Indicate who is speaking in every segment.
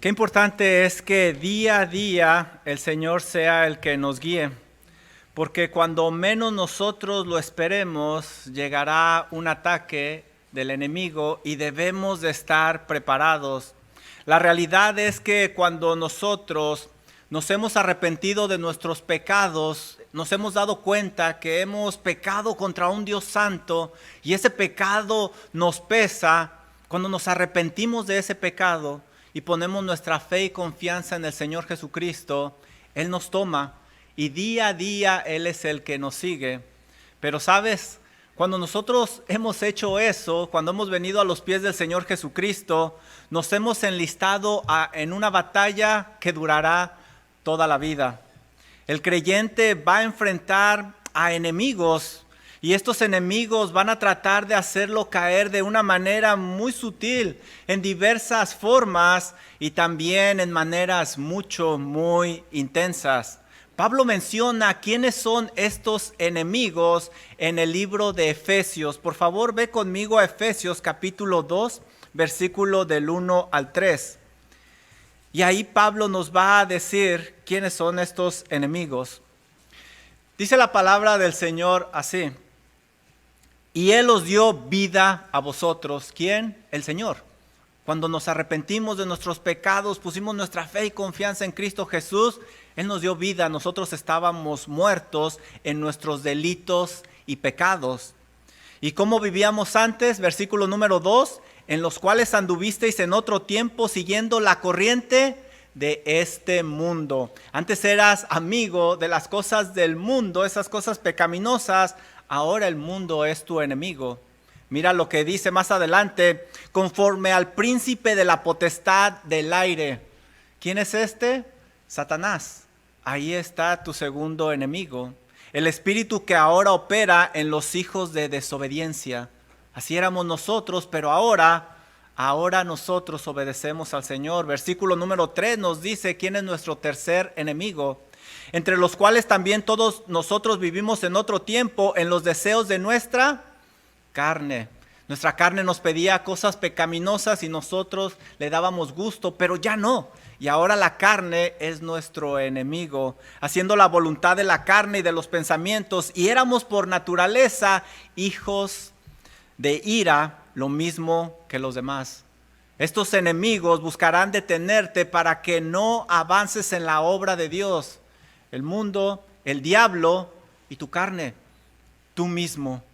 Speaker 1: Qué importante es que día a día el Señor sea el que nos guíe, porque cuando menos nosotros lo esperemos, llegará un ataque del enemigo y debemos de estar preparados. La realidad es que cuando nosotros nos hemos arrepentido de nuestros pecados, nos hemos dado cuenta que hemos pecado contra un Dios santo y ese pecado nos pesa. Cuando nos arrepentimos de ese pecado y ponemos nuestra fe y confianza en el Señor Jesucristo, Él nos toma y día a día Él es el que nos sigue. Pero sabes, cuando nosotros hemos hecho eso, cuando hemos venido a los pies del Señor Jesucristo, nos hemos enlistado en una batalla que durará toda la vida. El creyente va a enfrentar a enemigos y estos enemigos van a tratar de hacerlo caer de una manera muy sutil, en diversas formas y también en maneras muy intensas. Pablo menciona quiénes son estos enemigos en el libro de Efesios. Por favor, ve conmigo a Efesios capítulo 2, versículo del 1 al 3. Y ahí Pablo nos va a decir quiénes son estos enemigos. Dice la palabra del Señor así: y Él os dio vida a vosotros. ¿Quién? El Señor. Cuando nos arrepentimos de nuestros pecados, pusimos nuestra fe y confianza en Cristo Jesús, Él nos dio vida. Nosotros estábamos muertos en nuestros delitos y pecados. ¿Y cómo vivíamos antes? Versículo número 2, en los cuales anduvisteis en otro tiempo siguiendo la corriente de este mundo. Antes eras amigo de las cosas del mundo, esas cosas pecaminosas. Ahora el mundo es tu enemigo. Mira lo que dice más adelante: conforme al príncipe de la potestad del aire. ¿Quién es este? Satanás. Ahí está tu segundo enemigo. El espíritu que ahora opera en los hijos de desobediencia. Así éramos nosotros, pero ahora nosotros obedecemos al Señor. Versículo número 3 nos dice quién es nuestro tercer enemigo. Entre los cuales también todos nosotros vivimos en otro tiempo en los deseos de nuestra carne. Nuestra carne nos pedía cosas pecaminosas y nosotros le dábamos gusto, pero ya no. Y ahora la carne es nuestro enemigo, haciendo la voluntad de la carne y de los pensamientos. Y éramos por naturaleza hijos de ira, lo mismo que los demás. Estos enemigos buscarán detenerte para que no avances en la obra de Dios. El mundo, el diablo y tu carne, tú mismo,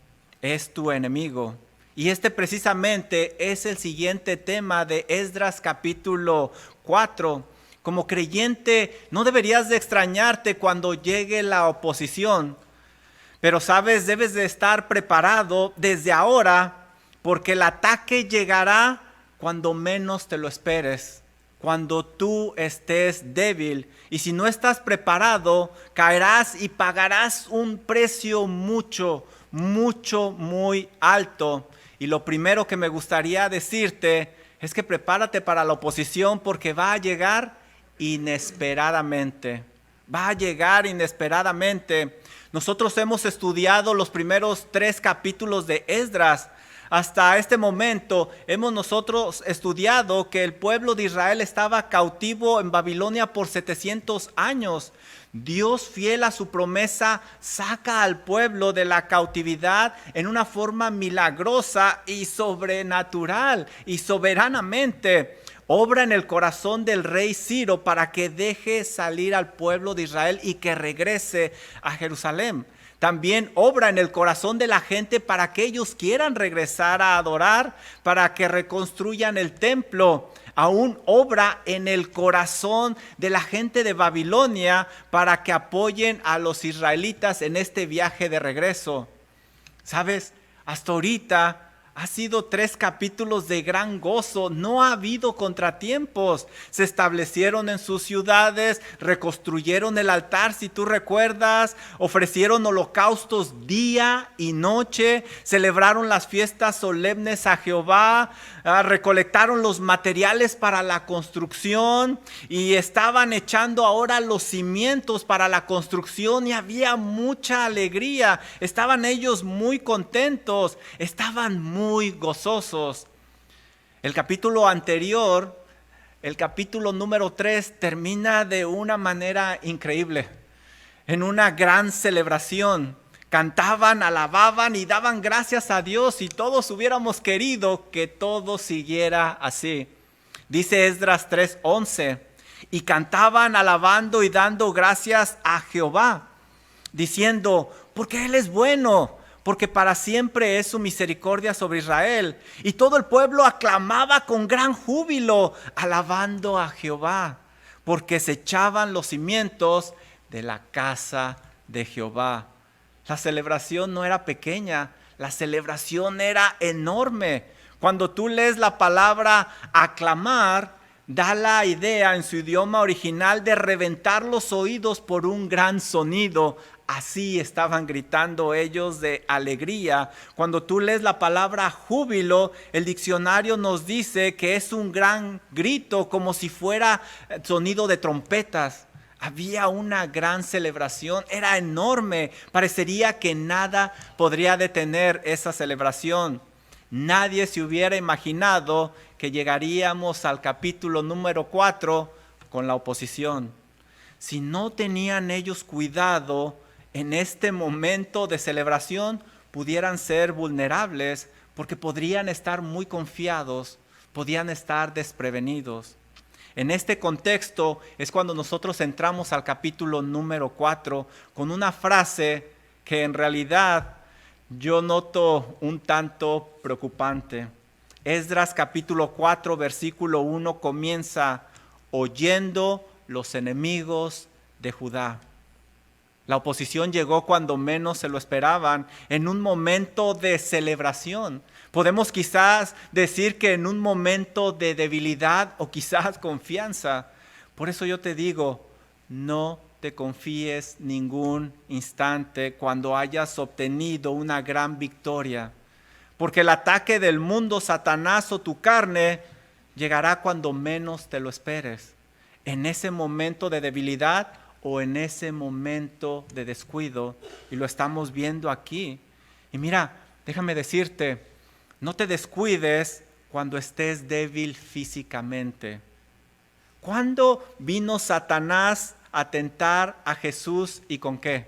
Speaker 1: es tu enemigo. Y este precisamente es el siguiente tema de Esdras capítulo 4. Como creyente no deberías de extrañarte cuando llegue la oposición, pero sabes, debes de estar preparado desde ahora, porque el ataque llegará cuando menos te lo esperes, cuando tú estés débil. Y si no estás preparado, caerás y pagarás un precio muy alto. Y lo primero que me gustaría decirte es que prepárate para la oposición, porque va a llegar inesperadamente. Va a llegar inesperadamente. Nosotros hemos estudiado los primeros 3 capítulos de Esdras. Hasta este momento hemos nosotros estudiado que el pueblo de Israel estaba cautivo en Babilonia por 700 años. Dios, fiel a su promesa, saca al pueblo de la cautividad en una forma milagrosa y sobrenatural y soberanamente. Obra en el corazón del rey Ciro para que deje salir al pueblo de Israel y que regrese a Jerusalén. También obra en el corazón de la gente para que ellos quieran regresar a adorar, para que reconstruyan el templo. Aún obra en el corazón de la gente de Babilonia para que apoyen a los israelitas en este viaje de regreso. ¿Sabes? Hasta ahorita ha sido 3 capítulos de gran gozo. No ha habido contratiempos. Se establecieron en sus ciudades, reconstruyeron el altar, si tú recuerdas, ofrecieron holocaustos día y noche, celebraron las fiestas solemnes a Jehová, recolectaron los materiales para la construcción y estaban echando ahora los cimientos para la construcción, y había mucha alegría. Estaban ellos muy contentos, estaban muy gozosos. El capítulo anterior el capítulo número 3 termina de una manera increíble, en una gran celebración. Cantaban, alababan y daban gracias a Dios, y todos hubiéramos querido que todo siguiera así. Dice Esdras 3:11, y cantaban alabando y dando gracias a Jehová, diciendo, porque Él es bueno, porque para siempre es su misericordia sobre Israel. Y todo el pueblo aclamaba con gran júbilo, alabando a Jehová, porque se echaban los cimientos de la casa de Jehová. La celebración no era pequeña, la celebración era enorme. Cuando tú lees la palabra aclamar, da la idea en su idioma original de reventar los oídos por un gran sonido. Así estaban gritando ellos de alegría. Cuando tú lees la palabra júbilo, el diccionario nos dice que es un gran grito, como si fuera sonido de trompetas. Había una gran celebración, era enorme. Parecería que nada podría detener esa celebración. Nadie se hubiera imaginado que llegaríamos al capítulo número 4 con la oposición. Si no tenían ellos cuidado en este momento de celebración, pudieran ser vulnerables porque podrían estar muy confiados, podían estar desprevenidos. En este contexto es cuando nosotros entramos al capítulo número 4 con una frase que en realidad yo noto un tanto preocupante. Esdras capítulo 4 versículo 1 comienza, oyendo los enemigos de Judá. La oposición llegó cuando menos se lo esperaban, en un momento de celebración. Podemos quizás decir que en un momento de debilidad o quizás confianza. Por eso yo te digo, no te confíes ningún instante cuando hayas obtenido una gran victoria. Porque el ataque del mundo, Satanás o tu carne, llegará cuando menos te lo esperes. En ese momento de debilidad o en ese momento de descuido. Y lo estamos viendo aquí. Y mira, déjame decirte, no te descuides cuando estés débil físicamente. ¿Cuándo vino Satanás a tentar a Jesús y con qué?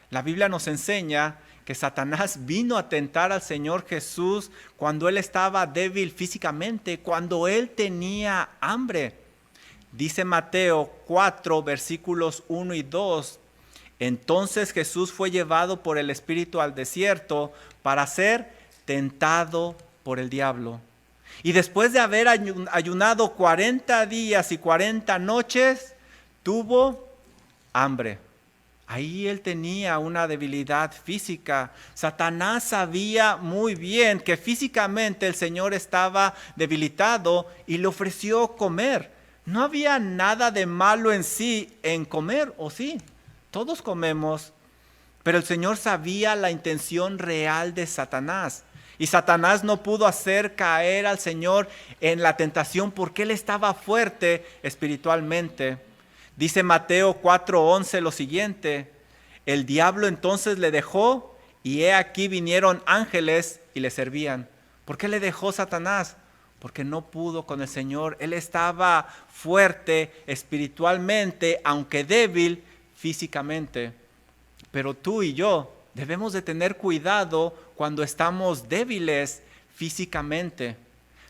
Speaker 1: La Biblia nos enseña que Satanás vino a tentar al Señor Jesús cuando Él estaba débil físicamente, cuando Él tenía hambre. Dice Mateo 4, versículos 1 y 2, entonces Jesús fue llevado por el Espíritu al desierto para ser tentado por el diablo. Y después de haber ayunado 40 días y 40 noches, tuvo hambre. Ahí él tenía una debilidad física. Satanás sabía muy bien que físicamente el Señor estaba debilitado y le ofreció comer. No había nada de malo en sí en comer, ¿o sí? Todos comemos. Pero el Señor sabía la intención real de Satanás. Y Satanás no pudo hacer caer al Señor en la tentación porque Él estaba fuerte espiritualmente. Dice Mateo 4:11 lo siguiente, el diablo entonces le dejó y he aquí vinieron ángeles y le servían. ¿Por qué le dejó Satanás? Porque no pudo con el Señor. Él estaba fuerte espiritualmente, aunque débil físicamente. Pero tú y yo debemos de tener cuidado cuando estamos débiles físicamente.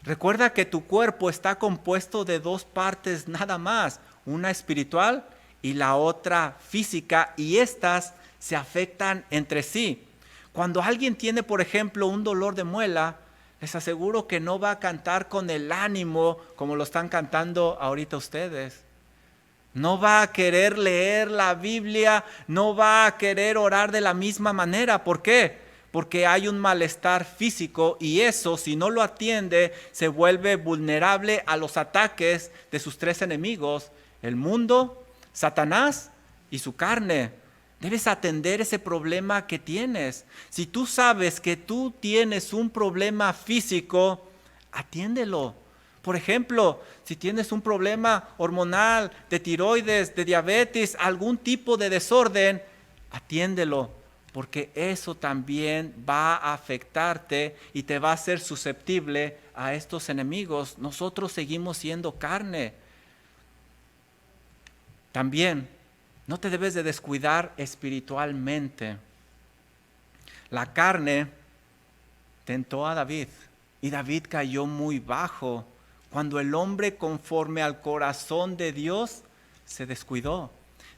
Speaker 1: Recuerda que tu cuerpo está compuesto de dos partes nada más, una espiritual y la otra física, y estas se afectan entre sí. Cuando alguien tiene, por ejemplo, un dolor de muela, les aseguro que no va a cantar con el ánimo como lo están cantando ahorita ustedes. No va a querer leer la Biblia, no va a querer orar de la misma manera. ¿Por qué? Porque hay un malestar físico y eso, si no lo atiende, se vuelve vulnerable a los ataques de sus tres enemigos, el mundo, Satanás y su carne. Debes atender ese problema que tienes. Si tú sabes que tú tienes un problema físico, atiéndelo. Por ejemplo, si tienes un problema hormonal, de tiroides, de diabetes, algún tipo de desorden, atiéndelo, porque eso también va a afectarte y te va a hacer susceptible a estos enemigos. Nosotros seguimos siendo carne. También no te debes de descuidar espiritualmente. La carne tentó a David y David cayó muy bajo cuando el hombre conforme al corazón de Dios se descuidó.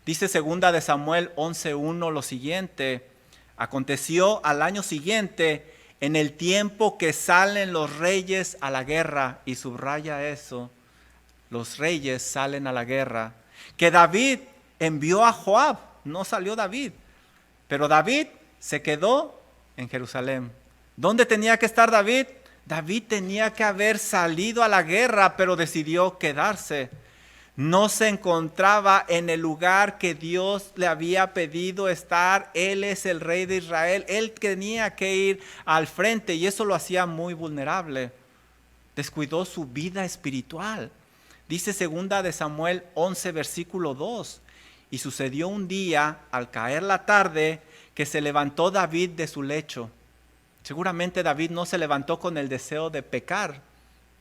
Speaker 1: Dice 2 de Samuel 11:1 lo siguiente: aconteció al año siguiente, en el tiempo que salen los reyes a la guerra, y subraya eso, los reyes salen a la guerra, que David envió a Joab. No salió David, pero David se quedó en Jerusalén. ¿Dónde tenía que estar David? David tenía que haber salido a la guerra, pero decidió quedarse. No se encontraba en el lugar que Dios le había pedido estar. Él es el rey de Israel. Él tenía que ir al frente y eso lo hacía muy vulnerable. Descuidó su vida espiritual. Dice 2 de Samuel 11, versículo 2. Y sucedió un día, al caer la tarde, que se levantó David de su lecho. Seguramente David no se levantó con el deseo de pecar.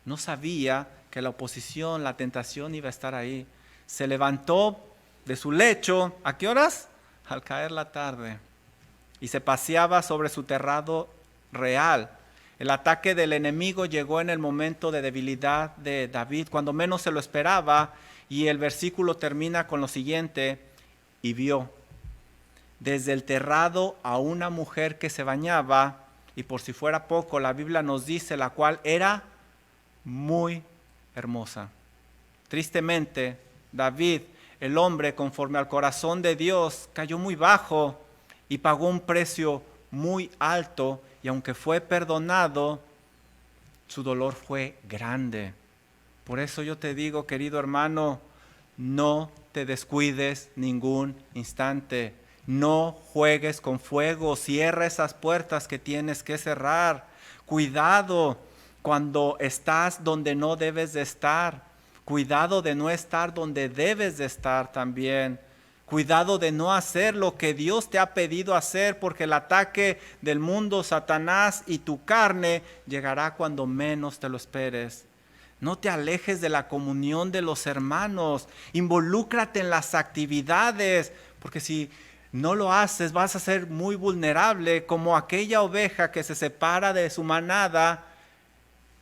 Speaker 1: No sabía que la oposición, la tentación iba a estar ahí. Se levantó de su lecho, ¿a qué horas? Al caer la tarde. Y se paseaba sobre su terrado real. El ataque del enemigo llegó en el momento de debilidad de David, cuando menos se lo esperaba, y el versículo termina con lo siguiente: y vio desde el terrado a una mujer que se bañaba, y por si fuera poco, la Biblia nos dice la cual era muy hermosa. Tristemente, David, el hombre conforme al corazón de Dios, cayó muy bajo y pagó un precio muy alto, y aunque fue perdonado, su dolor fue grande. Por eso yo te digo, querido hermano, no te descuides ningún instante. No juegues con fuego, cierra esas puertas que tienes que cerrar. Cuidado cuando estás donde no debes de estar. Cuidado de no estar donde debes de estar también. Cuidado de no hacer lo que Dios te ha pedido hacer, porque el ataque del mundo, Satanás y tu carne llegará cuando menos te lo esperes. No te alejes de la comunión de los hermanos. Involúcrate en las actividades, porque si no lo haces vas a ser muy vulnerable, como aquella oveja que se separa de su manada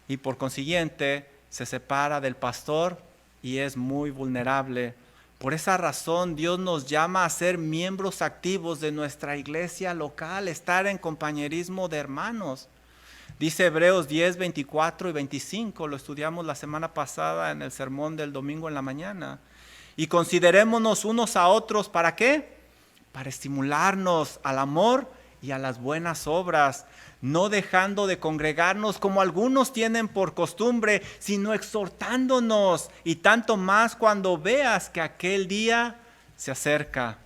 Speaker 1: y por consiguiente se separa del pastor y es muy vulnerable. Por esa razón Dios nos llama a ser miembros activos de nuestra iglesia local, estar en compañerismo de hermanos. Dice Hebreos 10, 24 y 25, lo estudiamos la semana pasada en el sermón del domingo en la mañana. Y considerémonos unos a otros, ¿para qué? Para estimularnos al amor y a las buenas obras, no dejando de congregarnos como algunos tienen por costumbre, sino exhortándonos, y tanto más cuando veas que aquel día se acerca.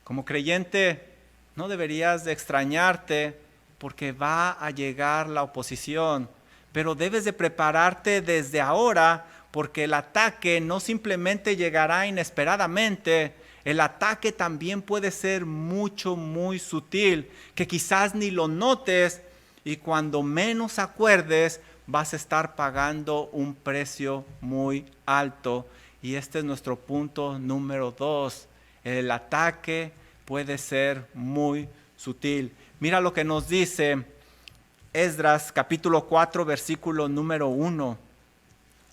Speaker 1: Como creyente, no deberías de extrañarte porque va a llegar la oposición, pero debes de prepararte desde ahora, porque el ataque no simplemente llegará inesperadamente. El ataque también puede ser muy sutil, que quizás ni lo notes, y cuando menos acuerdes vas a estar pagando un precio muy alto. Y este es nuestro punto número 2. El ataque puede ser muy sutil. Mira lo que nos dice Esdras capítulo 4 versículo número 1.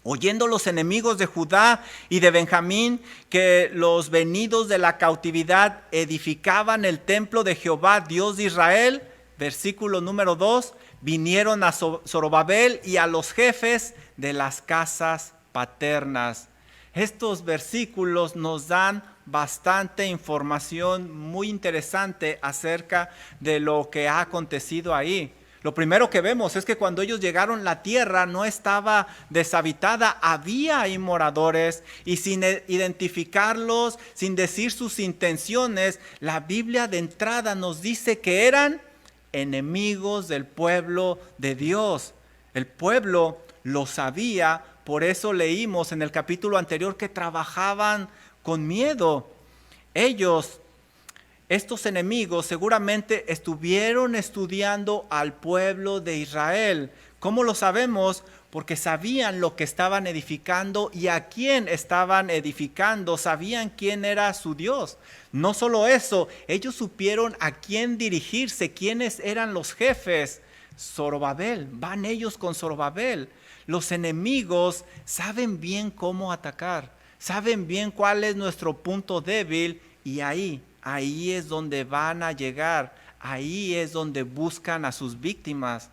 Speaker 1: Oyendo los enemigos de Judá y de Benjamín que los venidos de la cautividad edificaban el templo de Jehová, Dios de Israel, versículo número 2, vinieron a Zorobabel y a los jefes de las casas paternas. Estos versículos nos dan bastante información muy interesante acerca de lo que ha acontecido ahí. Lo primero que vemos es que cuando ellos llegaron, la tierra no estaba deshabitada, había ahí moradores, y sin identificarlos, sin decir sus intenciones, la Biblia de entrada nos dice que eran enemigos del pueblo de Dios. El pueblo lo sabía, por eso leímos en el capítulo anterior que trabajaban con miedo. Estos enemigos seguramente estuvieron estudiando al pueblo de Israel. ¿Cómo lo sabemos? porque sabían lo que estaban edificando y a quién estaban edificando, sabían quién era su Dios. No solo eso, ellos supieron a quién dirigirse, quiénes eran los jefes. Zorobabel, van ellos con Zorobabel. Los enemigos saben bien cómo atacar, saben bien cuál es nuestro punto débil y ahí es donde van a llegar, ahí es donde buscan a sus víctimas.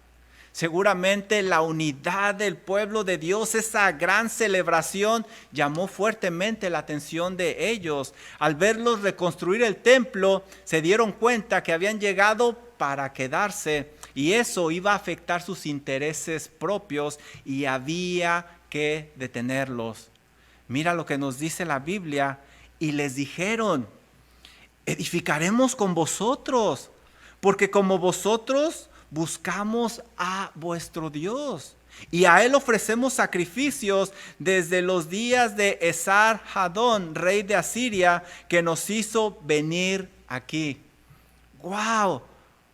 Speaker 1: Seguramente la unidad del pueblo de Dios, esa gran celebración, llamó fuertemente la atención de ellos. Al verlos reconstruir el templo, se dieron cuenta que habían llegado para quedarse y eso iba a afectar sus intereses propios y había que detenerlos. Mira lo que nos dice la Biblia: y les dijeron: edificaremos con vosotros, porque como vosotros buscamos a vuestro Dios, y a él ofrecemos sacrificios desde los días de Esar-Hadón, rey de Asiria, que nos hizo venir aquí. ¡Wow!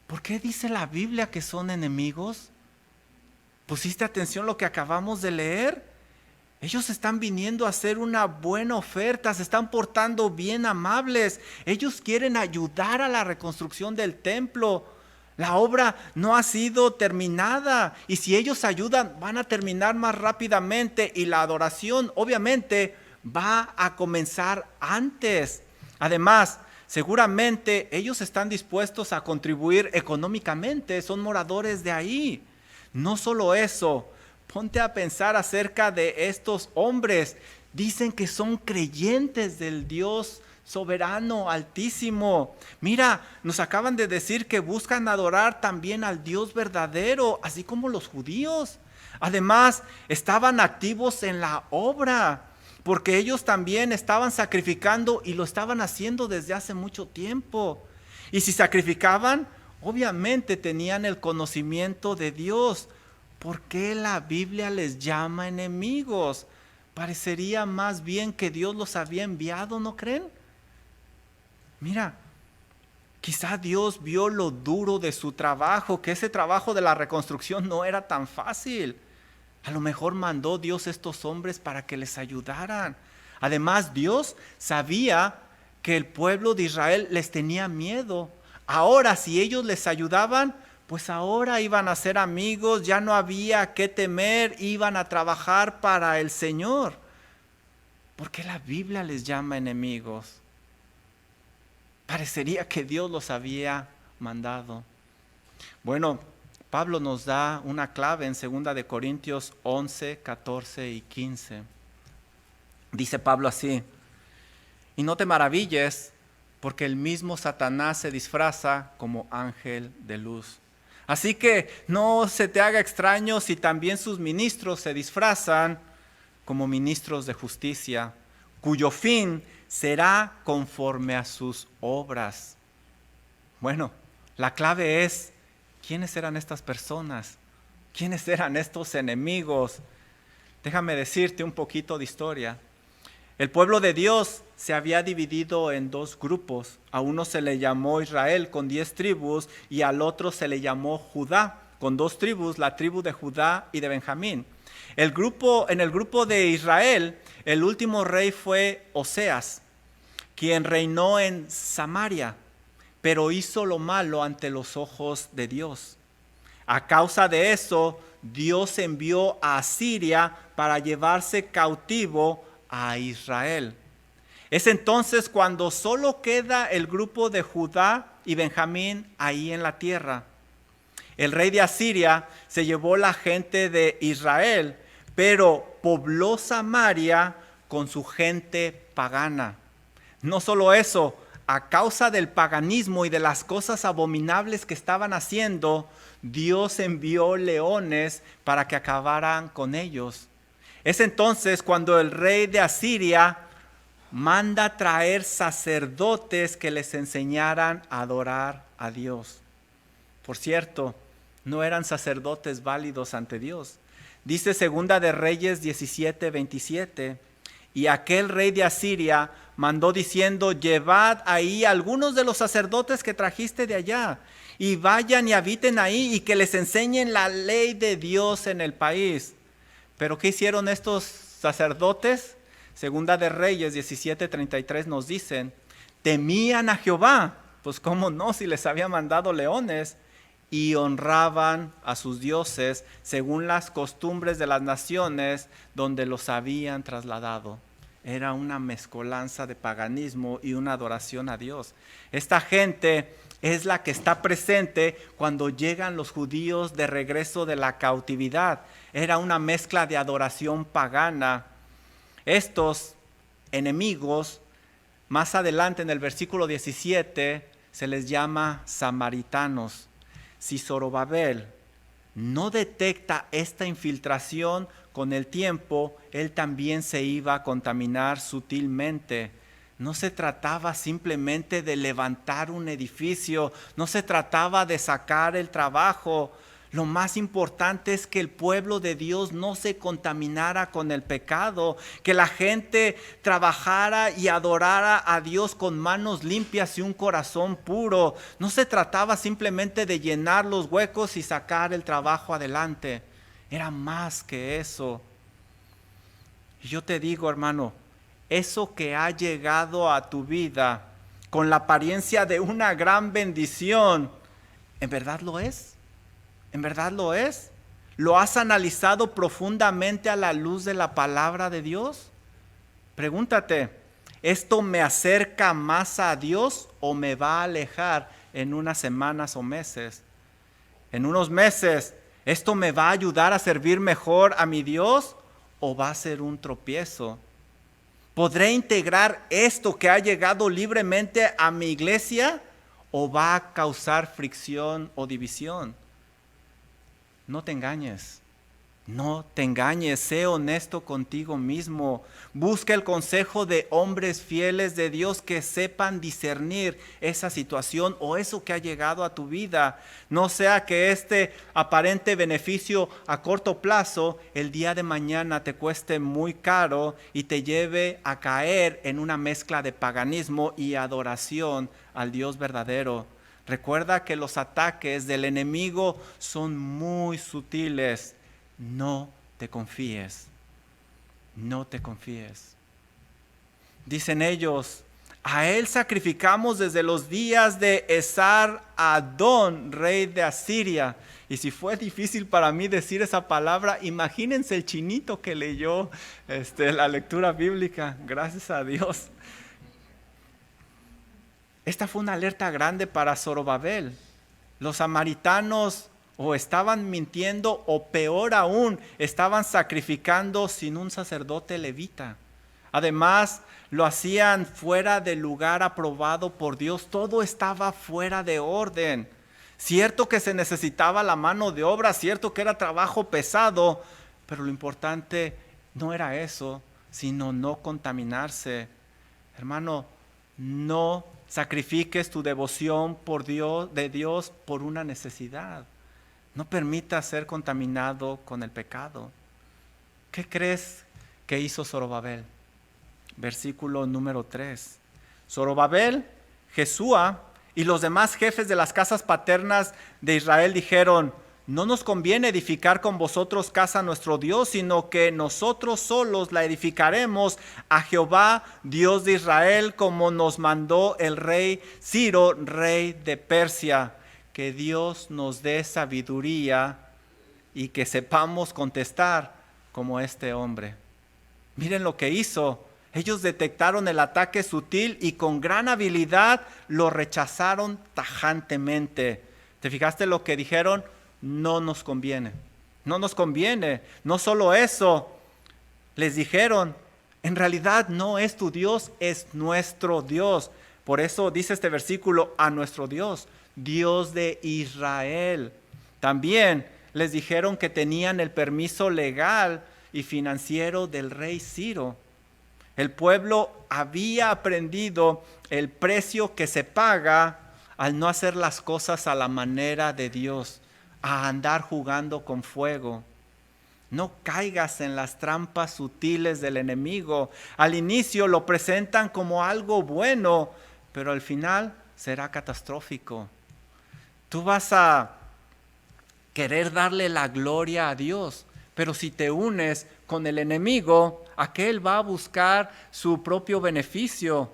Speaker 1: ¿Por qué dice la Biblia que son enemigos? ¿Pusiste atención a lo que acabamos de leer? Ellos están viniendo a hacer una buena oferta, se están portando bien amables. Ellos quieren ayudar a la reconstrucción del templo. La obra no ha sido terminada y si ellos ayudan van a terminar más rápidamente y la adoración obviamente va a comenzar antes. Además, seguramente ellos están dispuestos a contribuir económicamente, son moradores de ahí. No solo eso, ponte a pensar acerca de estos hombres. Dicen que son creyentes del Dios soberano, altísimo. Mira, nos acaban de decir que buscan adorar también al Dios verdadero, así como los judíos. Además, estaban activos en la obra, porque ellos también estaban sacrificando y lo estaban haciendo desde hace mucho tiempo. Y si sacrificaban, obviamente tenían el conocimiento de Dios. ¿Por qué la Biblia les llama enemigos? Parecería más bien que Dios los había enviado, ¿no creen? Mira, quizá Dios vio lo duro de su trabajo, que ese trabajo de la reconstrucción no era tan fácil. A lo mejor mandó Dios a estos hombres para que les ayudaran. Además, Dios sabía que el pueblo de Israel les tenía miedo. Ahora, si ellos les ayudaban, pues ahora iban a ser amigos, ya no había que temer, iban a trabajar para el Señor. ¿Por qué la Biblia les llama enemigos? Parecería que Dios los había mandado. Bueno, Pablo nos da una clave en 2 de Corintios 11, 14 y 15. Dice Pablo así: y no te maravilles, porque el mismo Satanás se disfraza como ángel de luz. Así que no se te haga extraño si también sus ministros se disfrazan como ministros de justicia, cuyo fin será conforme a sus obras. Bueno, la clave es: ¿quiénes eran estas personas? ¿Quiénes eran estos enemigos? Déjame decirte un poquito de historia. El pueblo de Dios se había dividido en dos grupos. A uno se le llamó Israel con 10 tribus y al otro se le llamó Judá con 2 tribus, la tribu de Judá y de Benjamín. En el grupo de Israel, el último rey fue Oseas, quien reinó en Samaria, pero hizo lo malo ante los ojos de Dios. A causa de eso, Dios envió a Asiria para llevarse cautivo a Israel. Es entonces cuando solo queda el grupo de Judá y Benjamín ahí en la tierra. El rey de Asiria se llevó la gente de Israel, pero pobló Samaria con su gente pagana. No solo eso, a causa del paganismo y de las cosas abominables que estaban haciendo, Dios envió leones para que acabaran con ellos. Es entonces cuando el rey de Asiria manda traer sacerdotes que les enseñaran a adorar a Dios. Por cierto, no eran sacerdotes válidos ante Dios. Dice 2 de Reyes 17, 27, y aquel rey de Asiria mandó diciendo: llevad ahí algunos de los sacerdotes que trajiste de allá, y vayan y habiten ahí, y que les enseñen la ley de Dios en el país. Pero ¿qué hicieron estos sacerdotes? Segunda de Reyes 17:33 nos dicen, temían a Jehová, pues cómo no si les había mandado leones, y honraban a sus dioses según las costumbres de las naciones donde los habían trasladado. Era una mezcolanza de paganismo y una adoración a Dios. Esta gente es la que está presente cuando llegan los judíos de regreso de la cautividad. Era una mezcla de adoración pagana. Estos enemigos, más adelante en el versículo 17, se les llama samaritanos. Si Zorobabel no detecta esta infiltración, con el tiempo él también se iba a contaminar sutilmente. No se trataba simplemente de levantar un edificio, no se trataba de sacar el trabajo. Lo más importante es que el pueblo de Dios no se contaminara con el pecado, que la gente trabajara y adorara a Dios con manos limpias y un corazón puro. No se trataba simplemente de llenar los huecos y sacar el trabajo adelante. Era más que eso. Y yo te digo, hermano, eso que ha llegado a tu vida con la apariencia de una gran bendición, ¿en verdad lo es? ¿En verdad lo es? ¿Lo has analizado profundamente a la luz de la palabra de Dios? Pregúntate, ¿esto me acerca más a Dios o me va a alejar en unas semanas o meses? En unos meses, ¿esto me va a ayudar a servir mejor a mi Dios o va a ser un tropiezo? ¿Podré integrar esto que ha llegado libremente a mi iglesia o va a causar fricción o división? No te engañes, no te engañes, sé honesto contigo mismo. Busca el consejo de hombres fieles de Dios que sepan discernir esa situación o eso que ha llegado a tu vida. No sea que este aparente beneficio a corto plazo el día de mañana te cueste muy caro y te lleve a caer en una mezcla de paganismo y adoración al Dios verdadero. Recuerda que los ataques del enemigo son muy sutiles. No te confíes. No te confíes. Dicen ellos, a él sacrificamos desde los días de Esar-Adón, rey de Asiria. Y si fue difícil para mí decir esa palabra, imagínense el chinito que leyó la lectura bíblica. Gracias a Dios. Esta fue una alerta grande para Zorobabel. Los samaritanos o estaban mintiendo o peor aún, estaban sacrificando sin un sacerdote levita. Además, lo hacían fuera del lugar aprobado por Dios. Todo estaba fuera de orden. Cierto que se necesitaba la mano de obra, cierto que era trabajo pesado, pero lo importante no era eso, sino no contaminarse. Hermano, no sacrifiques tu devoción de Dios por una necesidad. No permitas ser contaminado con el pecado. ¿Qué crees que hizo Zorobabel? Versículo número 3. Zorobabel, Jesúa y los demás jefes de las casas paternas de Israel dijeron, no nos conviene edificar con vosotros casa a nuestro Dios, sino que nosotros solos la edificaremos a Jehová, Dios de Israel, como nos mandó el rey Ciro, rey de Persia. Que Dios nos dé sabiduría y que sepamos contestar como este hombre. Miren lo que hizo. Ellos detectaron el ataque sutil y con gran habilidad lo rechazaron tajantemente. ¿Te fijaste lo que dijeron? No nos conviene. No nos conviene. No solo eso. Les dijeron, en realidad no es tu Dios, es nuestro Dios. Por eso dice este versículo, a nuestro Dios, Dios de Israel. También les dijeron que tenían el permiso legal y financiero del rey Ciro. El pueblo había aprendido el precio que se paga al no hacer las cosas a la manera de Dios, a andar jugando con fuego. No caigas en las trampas sutiles del enemigo. Al inicio lo presentan como algo bueno, pero al final será catastrófico. Tú vas a querer darle la gloria a Dios, Pero si te unes con el enemigo, aquel va a buscar su propio beneficio.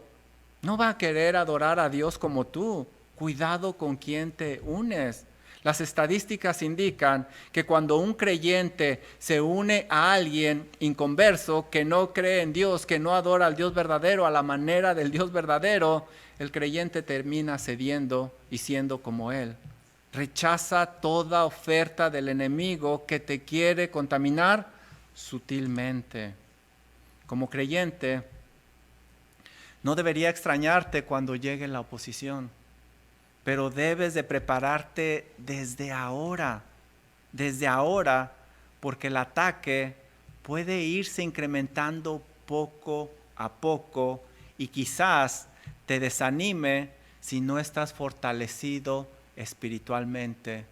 Speaker 1: No va a querer adorar a Dios como tú. Cuidado con quién te unes. Las estadísticas indican que cuando un creyente se une a alguien inconverso, que no cree en Dios, que no adora al Dios verdadero a la manera del Dios verdadero, el creyente termina cediendo y siendo como él. Rechaza toda oferta del enemigo que te quiere contaminar sutilmente. Como creyente, no debería extrañarte cuando llegue la oposición, pero debes de prepararte desde ahora, porque el ataque puede irse incrementando poco a poco y quizás te desanime si no estás fortalecido espiritualmente.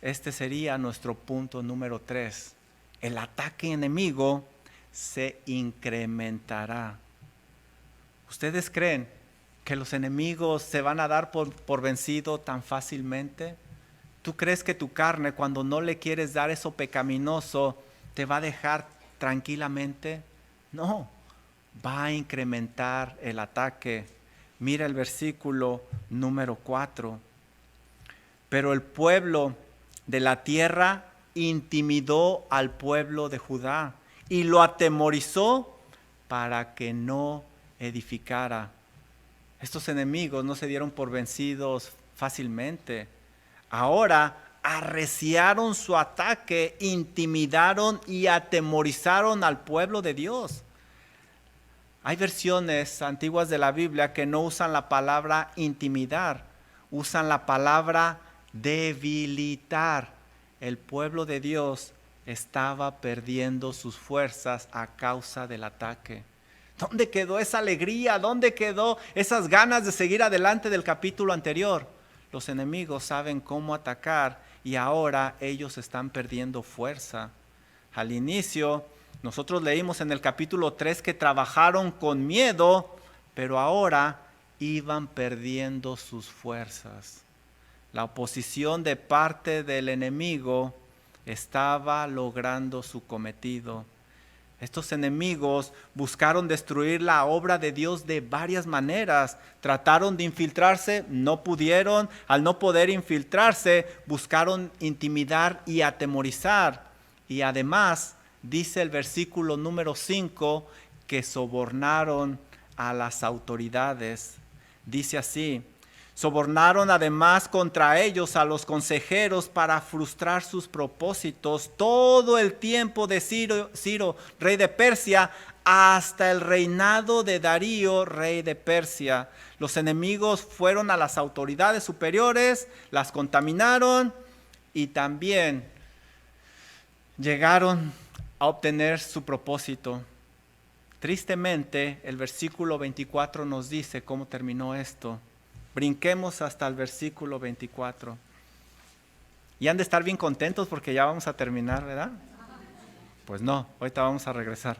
Speaker 1: Este sería nuestro punto número 3. El ataque enemigo se incrementará. ¿Ustedes creen que los enemigos se van a dar por vencido tan fácilmente? ¿Tú crees que tu carne, cuando no le quieres dar eso pecaminoso, te va a dejar tranquilamente? No, va a incrementar el ataque. Mira el versículo número 4. Pero el pueblo de la tierra intimidó al pueblo de Judá y lo atemorizó para que no edificara. Estos enemigos no se dieron por vencidos fácilmente. Ahora arreciaron su ataque, intimidaron y atemorizaron al pueblo de Dios. Hay versiones antiguas de la Biblia que no usan la palabra intimidar, usan la palabra debilitar. El pueblo de Dios estaba perdiendo sus fuerzas a causa del ataque. ¿Dónde quedó esa alegría? ¿Dónde quedó esas ganas de seguir adelante del capítulo anterior? Los enemigos saben cómo atacar y ahora ellos están perdiendo fuerza. Al inicio, nosotros leímos en el capítulo 3 que trabajaron con miedo, pero ahora iban perdiendo sus fuerzas. La oposición de parte del enemigo estaba logrando su cometido. Estos enemigos buscaron destruir la obra de Dios de varias maneras. Trataron de infiltrarse, no pudieron. Al no poder infiltrarse, buscaron intimidar y atemorizar. Y además, dice el versículo número 5, que sobornaron a las autoridades. Dice así: sobornaron además contra ellos a los consejeros para frustrar sus propósitos todo el tiempo de Ciro, rey de Persia, hasta el reinado de Darío, rey de Persia. Los enemigos fueron a las autoridades superiores, las contaminaron y también llegaron a obtener su propósito. Tristemente, el versículo 24 nos dice cómo terminó esto. Brinquemos hasta el versículo 24. Y han de estar bien contentos porque ya vamos a terminar, ¿verdad? Pues no, ahorita vamos a regresar.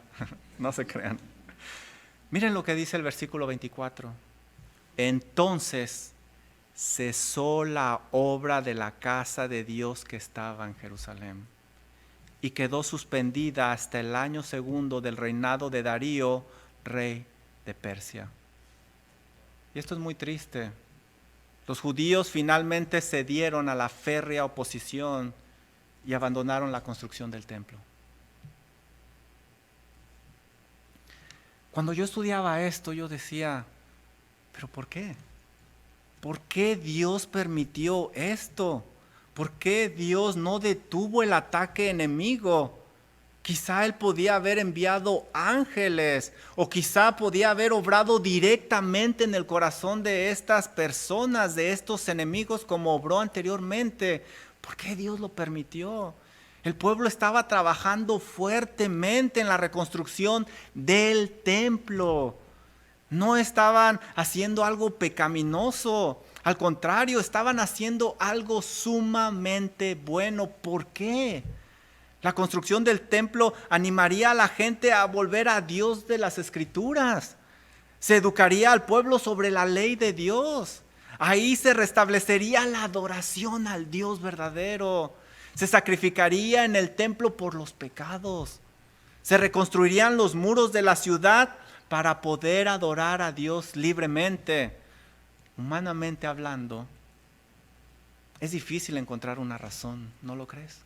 Speaker 1: No se crean. Miren lo que dice el versículo 24. Entonces cesó la obra de la casa de Dios que estaba en Jerusalén y quedó suspendida hasta el año 2 del reinado de Darío, rey de Persia. Y esto es muy triste. Los judíos finalmente cedieron a la férrea oposición y abandonaron la construcción del templo. Cuando yo estudiaba esto, yo decía, ¿pero por qué? ¿Por qué Dios permitió esto? ¿Por qué Dios no detuvo el ataque enemigo? Quizá Él podía haber enviado ángeles o quizá podía haber obrado directamente en el corazón de estas personas, de estos enemigos, como obró anteriormente. ¿Por qué Dios lo permitió? El pueblo estaba trabajando fuertemente en la reconstrucción del templo. No estaban haciendo algo pecaminoso. Al contrario, estaban haciendo algo sumamente bueno. ¿Por qué? La construcción del templo animaría a la gente a volver a Dios de las Escrituras. Se educaría al pueblo sobre la ley de Dios. Ahí se restablecería la adoración al Dios verdadero. Se sacrificaría en el templo por los pecados. Se reconstruirían los muros de la ciudad para poder adorar a Dios libremente. Humanamente hablando, es difícil encontrar una razón, ¿no lo crees?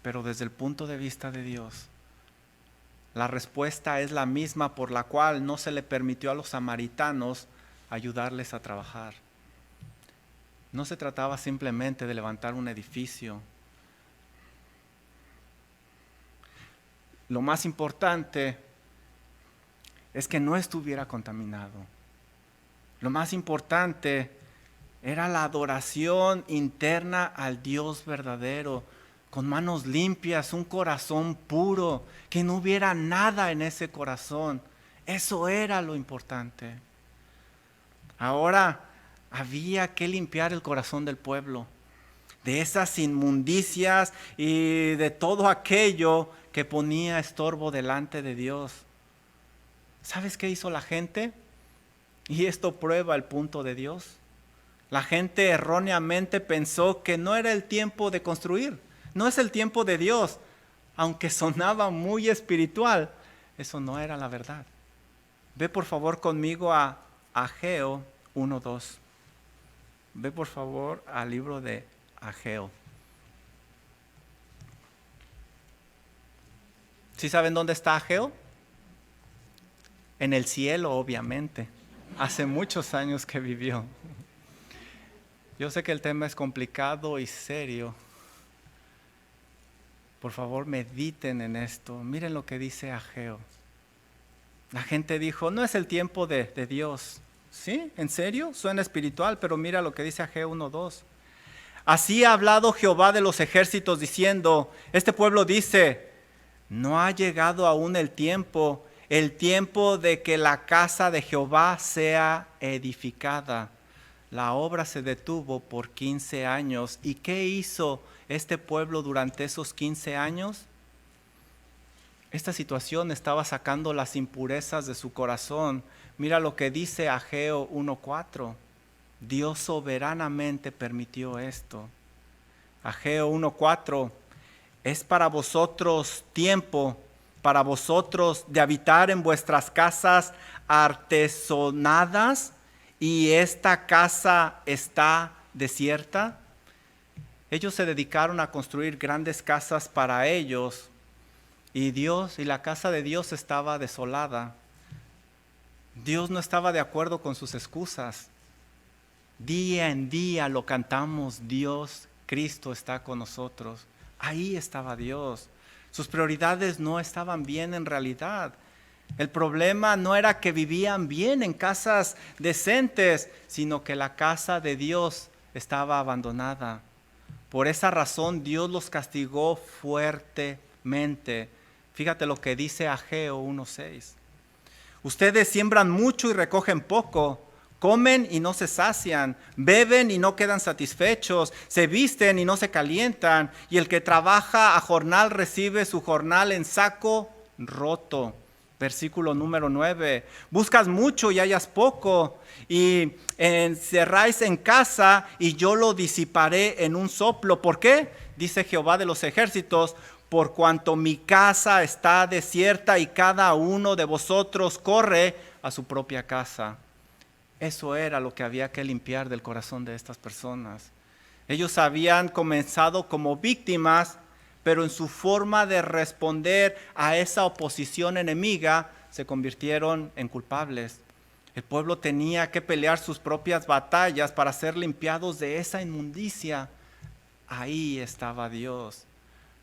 Speaker 1: Pero desde el punto de vista de Dios, la respuesta es la misma por la cual no se le permitió a los samaritanos ayudarles a trabajar. No se trataba simplemente de levantar un edificio. Lo más importante es que no estuviera contaminado. Lo más importante era la adoración interna al Dios verdadero, con manos limpias, un corazón puro, que no hubiera nada en ese corazón. Eso era lo importante. Ahora había que limpiar el corazón del pueblo de esas inmundicias y de todo aquello que ponía estorbo delante de Dios. ¿Sabes qué hizo la gente? Y esto prueba el punto de Dios. La gente erróneamente pensó que no era el tiempo de construir, no es el tiempo de Dios. Aunque sonaba muy espiritual, eso no era la verdad. Ve por favor conmigo a Ageo 1:2. Ve por favor al libro de Ageo. ¿Sí saben dónde está Ageo? En el cielo, obviamente. Hace muchos años que vivió. Yo sé que el tema es complicado y serio. Por favor, mediten en esto. Miren lo que dice Ageo. La gente dijo, no es el tiempo de Dios. ¿Sí? ¿En serio? Suena espiritual, pero mira lo que dice Ageo 1:2. Así ha hablado Jehová de los ejércitos diciendo, este pueblo dice, no ha llegado aún el tiempo de que la casa de Jehová sea edificada. La obra se detuvo por 15 años. ¿Y qué hizo este pueblo durante esos 15 años? Esta situación estaba sacando las impurezas de su corazón. Mira lo que dice Ageo 1:4. Dios soberanamente permitió esto. Ageo 1:4. Es para vosotros tiempo, para vosotros de habitar en vuestras casas artesonadas, y esta casa está desierta. Ellos se dedicaron a construir grandes casas para ellos, y la casa de Dios estaba desolada. Dios no estaba de acuerdo con sus excusas. Día en día lo cantamos, Dios, Cristo está con nosotros. Ahí estaba Dios. Sus prioridades no estaban bien en realidad. El problema no era que vivían bien en casas decentes, sino que la casa de Dios estaba abandonada. Por esa razón Dios los castigó fuertemente. Fíjate lo que dice Ageo 1:6. Ustedes siembran mucho y recogen poco. Comen y no se sacian, beben y no quedan satisfechos, se visten y no se calientan, y el que trabaja a jornal recibe su jornal en saco roto. Versículo número 9. Buscas mucho y hallas poco, y encerráis en casa y yo lo disiparé en un soplo. ¿Por qué? Dice Jehová de los ejércitos, por cuanto mi casa está desierta y cada uno de vosotros corre a su propia casa. Eso era lo que había que limpiar del corazón de estas personas. Ellos habían comenzado como víctimas, pero en su forma de responder a esa oposición enemiga se convirtieron en culpables. El pueblo tenía que pelear sus propias batallas para ser limpiados de esa inmundicia. Ahí estaba Dios.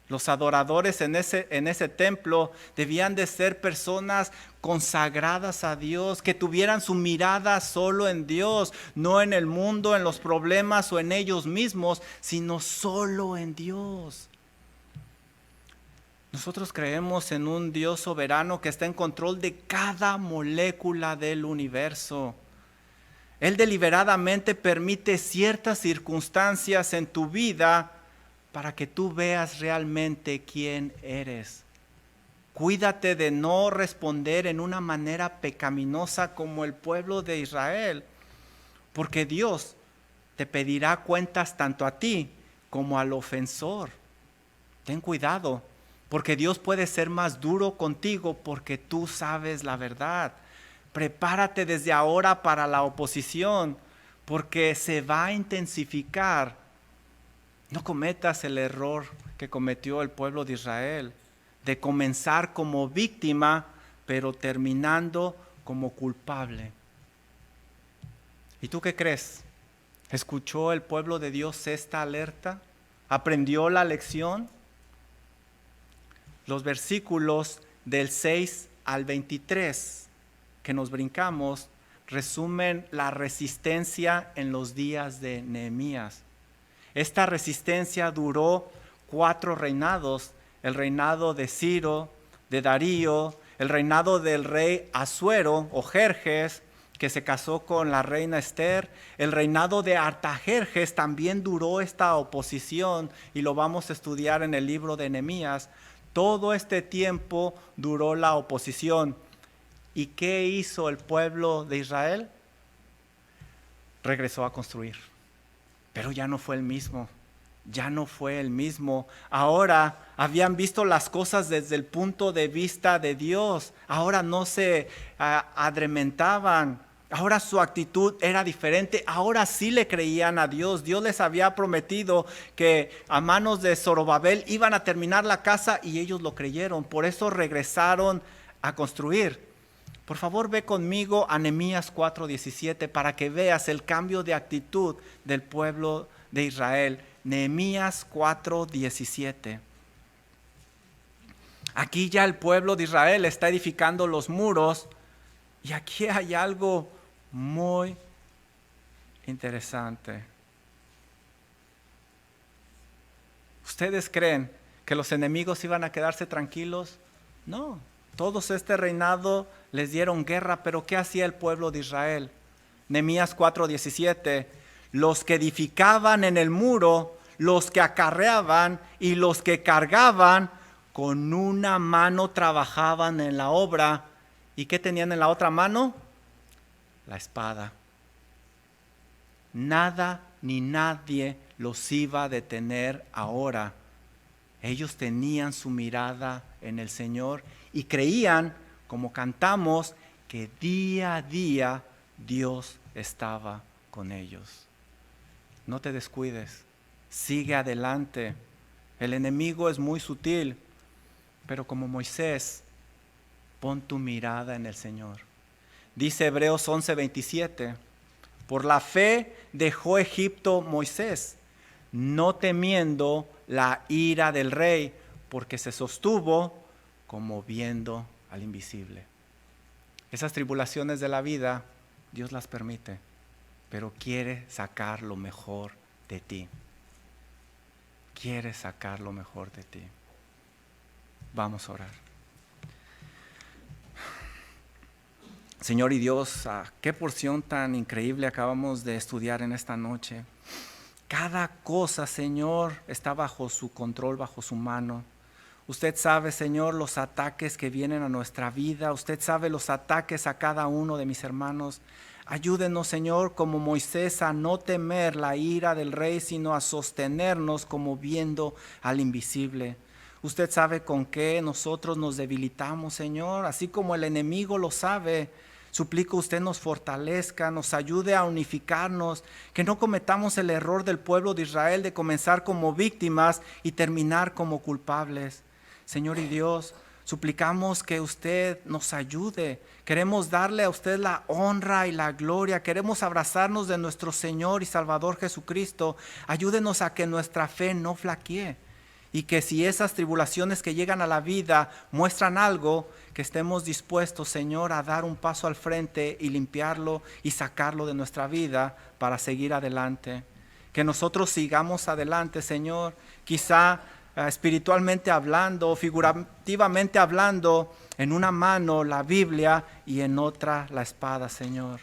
Speaker 1: Los adoradores en ese templo debían de ser personas consagradas a Dios, que tuvieran su mirada solo en Dios, no en el mundo, en los problemas o en ellos mismos, sino solo en Dios. Nosotros creemos en un Dios soberano que está en control de cada molécula del universo. Él deliberadamente permite ciertas circunstancias en tu vida para que tú veas realmente quién eres. Cuídate de no responder en una manera pecaminosa como el pueblo de Israel, porque Dios te pedirá cuentas tanto a ti como al ofensor. Ten cuidado, porque Dios puede ser más duro contigo porque tú sabes la verdad. Prepárate desde ahora para la oposición, porque se va a intensificar. No cometas el error que cometió el pueblo de Israel, de comenzar como víctima, pero terminando como culpable. ¿Y tú qué crees? ¿Escuchó el pueblo de Dios esta alerta? ¿Aprendió la lección? Los versículos del 6 al 23 que nos brincamos resumen la resistencia en los días de Nehemías. Esta resistencia duró 4 reinados: el reinado de Ciro, de Darío, el reinado del rey Asuero o Jerjes, que se casó con la reina Esther. El reinado de Artajerjes también duró esta oposición y lo vamos a estudiar en el libro de Nehemías. Todo este tiempo duró la oposición. ¿Y qué hizo el pueblo de Israel? Regresó a construir, pero ya no fue el mismo. Ya no fue el mismo. Ahora habían visto las cosas desde el punto de vista de Dios. Ahora no se adrementaban. Ahora su actitud era diferente. Ahora sí le creían a Dios. Dios les había prometido que a manos de Zorobabel iban a terminar la casa y ellos lo creyeron. Por eso regresaron a construir. Por favor, ve conmigo a Nehemías 4:17 para que veas el cambio de actitud del pueblo de Israel. Nehemías 4:17. Aquí ya el pueblo de Israel está edificando los muros y aquí hay algo muy interesante. ¿Ustedes creen que los enemigos iban a quedarse tranquilos? No, todos este reinado les dieron guerra, pero ¿qué hacía el pueblo de Israel? Nehemías 4:17. Los que edificaban en el muro, los que acarreaban y los que cargaban, con una mano trabajaban en la obra. ¿Y qué tenían en la otra mano? La espada. Nada ni nadie los iba a detener ahora. Ellos tenían su mirada en el Señor y creían, como cantamos, que día a día Dios estaba con ellos. No te descuides, sigue adelante. El enemigo es muy sutil, pero como Moisés, pon tu mirada en el Señor. Dice Hebreos 11:27, por la fe dejó Egipto Moisés, no temiendo la ira del rey, porque se sostuvo como viendo al invisible. Esas tribulaciones de la vida, Dios las permite, pero quiere sacar lo mejor de ti. Quiere sacar lo mejor de ti. Vamos a orar. Señor y Dios, qué porción tan increíble acabamos de estudiar en esta noche. Cada cosa, Señor, está bajo su control, bajo su mano. Usted sabe, Señor, los ataques que vienen a nuestra vida. Usted sabe los ataques a cada uno de mis hermanos. Ayúdenos, Señor, como Moisés, a no temer la ira del rey, sino a sostenernos como viendo al invisible. Usted sabe con qué nosotros nos debilitamos, Señor, así como el enemigo lo sabe. Suplico usted nos fortalezca, nos ayude a unificarnos, que no cometamos el error del pueblo de Israel de comenzar como víctimas y terminar como culpables. Señor y Dios, suplicamos que usted nos ayude. Queremos darle a usted la honra y la gloria. Queremos abrazarnos de nuestro Señor y Salvador Jesucristo. Ayúdenos a que nuestra fe no flaquee. Y que si esas tribulaciones que llegan a la vida muestran algo, que estemos dispuestos, Señor, a dar un paso al frente y limpiarlo y sacarlo de nuestra vida para seguir adelante. Que nosotros sigamos adelante, Señor, quizá espiritualmente hablando, figurativamente hablando, en una mano la Biblia y en otra la espada, Señor.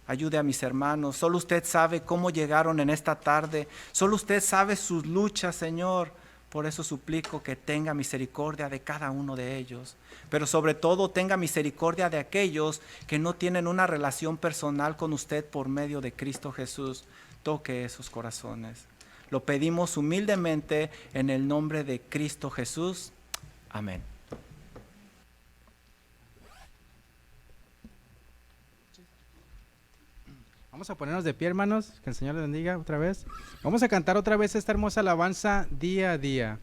Speaker 1: Ayude a mis hermanos. Solo usted sabe cómo llegaron en esta tarde. Solo usted sabe sus luchas, Señor. Por eso suplico que tenga misericordia de cada uno de ellos, pero sobre todo tenga misericordia de aquellos que no tienen una relación personal con usted por medio de Cristo Jesús. toque esos corazones. Lo pedimos humildemente en el nombre de Cristo Jesús. Amén.
Speaker 2: Vamos a ponernos de pie, hermanos, que el Señor les bendiga otra vez. Vamos a cantar otra vez esta hermosa alabanza, Día a Día.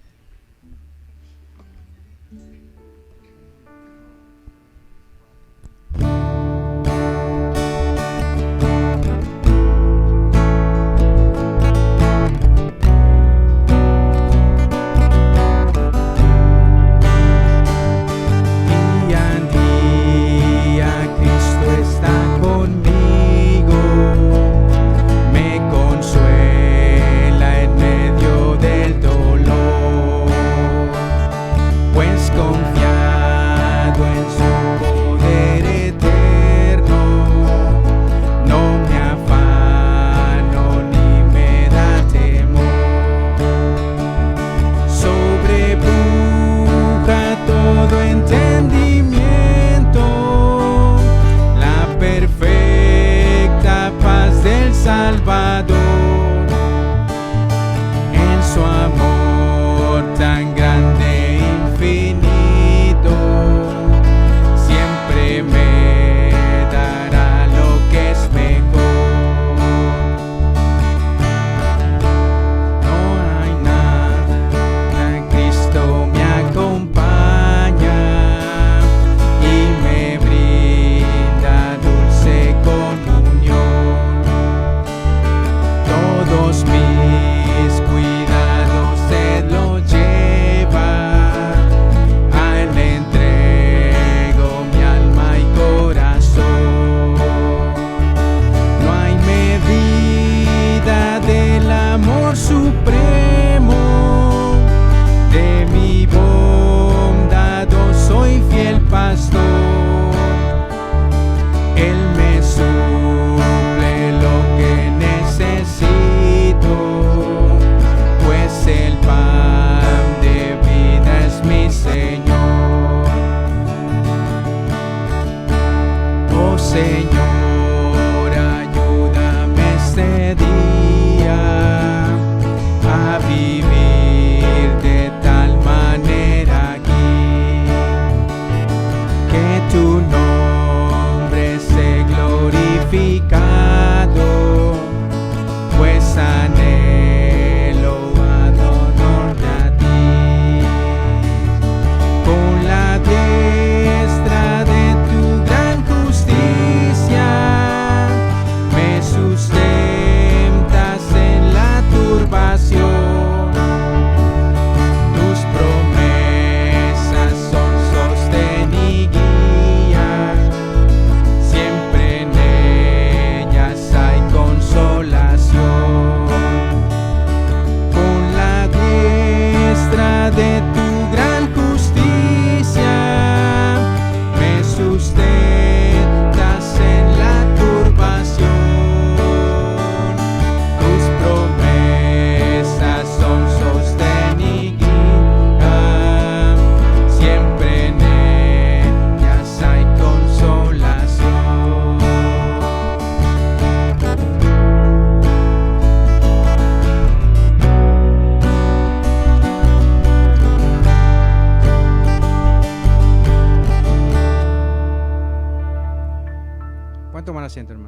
Speaker 2: Tomar asiento, hermano.